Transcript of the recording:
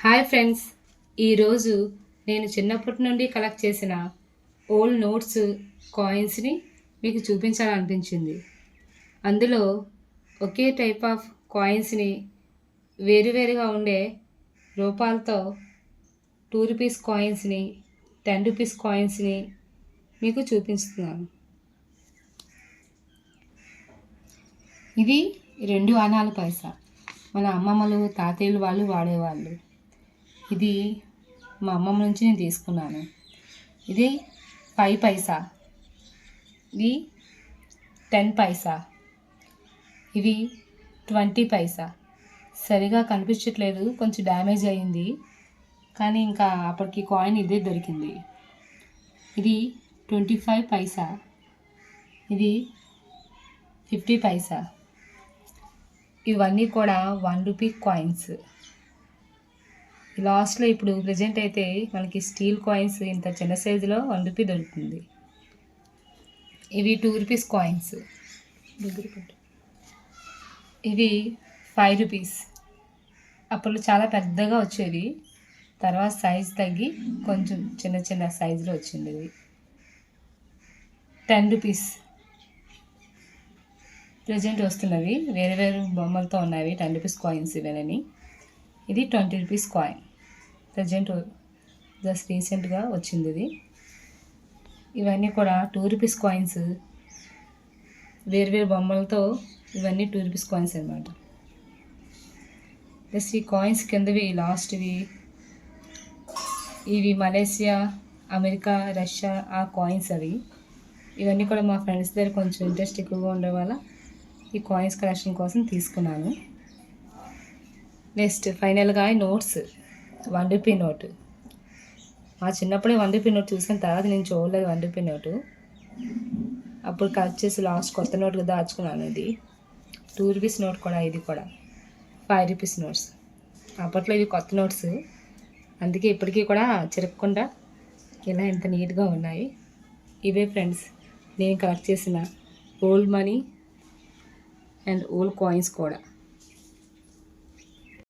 Hi friends, ఈరోజు నేను చిన్నప్పటి నుండి కలెక్ట్ చేసిన ఓల్డ్ నోట్స్ కాయిన్స్ని మీకు చూపించాలనిపించింది. అందులో ఒకే టైప్ ఆఫ్ కాయిన్స్ని వేరువేరుగా ఉండే రూపాలతో 2 రూపీస్ కాయిన్స్ని 10 రూపీస్ కాయిన్స్ని మీకు చూపిస్తున్నాను. ఇది 2 ఆనాల పైసా. మన అమ్మమ్మలు తాతయ్యలు వాళ్ళు వాడేవాళ్ళు. ఇది మా అమ్మమ్మ నుంచి నేను తీసుకున్నాను. ఇది 5 పైసా, ఇది 10 పైసా, ఇవి 20 పైసా. సరిగా కనిపించట్లేదు, కొంచెం డ్యామేజ్ అయ్యింది, కానీ ఇంకా అప్పటికి కాయిన్ ఇదే దొరికింది. ఇది 25 పైసా, ఇది 50 పైసా. ఇవన్నీ కూడా 1 రూపీ కాయిన్స్. లాస్ట్లో ఇప్పుడు ప్రజెంట్ అయితే మనకి స్టీల్ కాయిన్స్ ఇంత చిన్న సైజులో 1 రూపీ దొరుకుతుంది. ఇవి 2 రూపీస్ కాయిన్స్. ఇవి 5 రూపీస్. అప్పుడు చాలా పెద్దగా వచ్చేది, తర్వాత సైజ్ తగ్గి కొంచెం చిన్న చిన్న సైజులో వచ్చింది. ఇది 10 రూపీస్. ప్రజెంట్ వస్తున్నవి వేరే వేరే బొమ్మలతో ఉన్నవి 10 రూపీస్ కాయిన్స్ ఇవేనని. ఇది 20 రూపీస్ కాయిన్. ప్రజెంట్ జస్ట్ రీసెంట్గా వచ్చింది ఇది. ఇవన్నీ కూడా 2 రూపీస్ కాయిన్స్, వేరు బొమ్మలతో. ఇవన్నీ 2 రూపీస్ కాయిన్స్ అన్నమాట. జస్ట్ ఈ కాయిన్స్ కిందవి లాస్ట్వి ఇవి మలేషియా, అమెరికా, రష్యా ఆ కాయిన్స్ అవి. ఇవన్నీ కూడా మా ఫ్రెండ్స్ దగ్గర కొంచెం ఇంట్రెస్ట్ ఎక్కువగా ఉండడం వల్ల ఈ కాయిన్స్ కలెక్షన్ కోసం తీసుకున్నాను. నెక్స్ట్ ఫైనల్గా నోట్స్. 1 rupee note. మా చిన్నప్పుడే 1 రూపీ నోట్ చూసిన తర్వాత నేను చూడలేదు 1 రూపీ నోటు. అప్పుడు కలెక్ట్ చేసి లాస్ట్ కొత్త నోటుగా దాచుకున్నాను. ఇది 2 రూపీస్ నోట్ కూడా. ఇది కూడా 5 రూపీస్ నోట్స్. అప్పట్లో ఇవి కొత్త నోట్స్, అందుకే ఇప్పటికీ కూడా చిరగకుండా ఇలా ఎంత నీట్గా ఉన్నాయి. ఇవే ఫ్రెండ్స్ నేను కలెక్ట్ చేసిన old money and old coins కూడా.